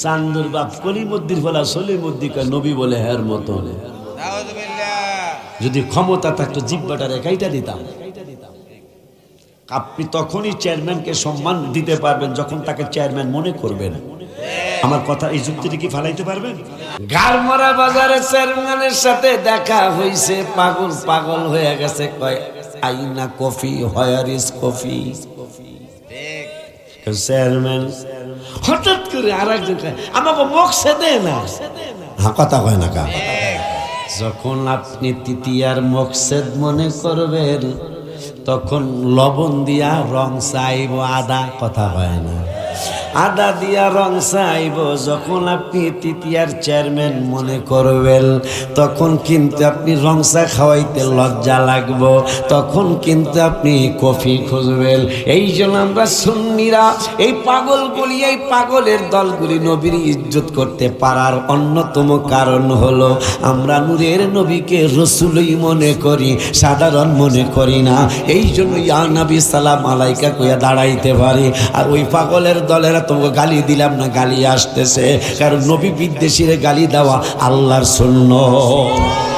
চান্দুর বাপ কলিমুদ্দির ফলা সলিমুদ্দিকা নবী বলে হের মতো। যদি ক্ষমতা থাকতো জিব্বাটা রেখাইটা দিতাম। আপনি তখনই চেয়ারম্যানকে সম্মান দিতে পারবেন যখন তাকে চেয়ারম্যান মনে করবেন। আমার কথা এই যুক্তিটি কি ফালাইতে পারবেন? গারমরা বাজারে চেয়ারম্যানের সাথে দেখা হইছে, পাগল পাগল হয়ে গেছে, কয় আইনা coffee, where is coffee. Chairman হঠাৎ করে আর একজন আমাকে মকসেদে না, হ্যাঁ কথা কয় না কা। যখন আপনি তৃতীয়ার মকসেদ মনে করবেন তখন লবণ দিয়া রং চাইব, আদা কথা হয় না, আদা দিয়া রং চাইব। যখন আপনি তৃতীয়ার চেয়ারম্যান মনে করবেন তখন কিন্তু আপনি রং চা খাওয়াইতে লজ্জা লাগবো, তখন কিন্তু আপনি কফি খুঁজবেন। এই জন্য আমরা সুন্নিরা এই পাগলগুলি, এই পাগলের দলগুলি নবীর ইজ্জত করতে পারার অন্যতম কারণ হলো আমরা নূরের নবীকে রসুলই মনে করি, সাধারণ মনে করি না। এই জন্য ইয়া নবী সালাম আলাইকা কইয়া দাঁড়াইতে পারি। আর ওই পাগলের দলেরা তোমাকে গালি দিলাম না, গালি আসতেছে, কারণ নবী বিদ্বেষীরে গালি দেওয়া আল্লাহর সুন্নাত।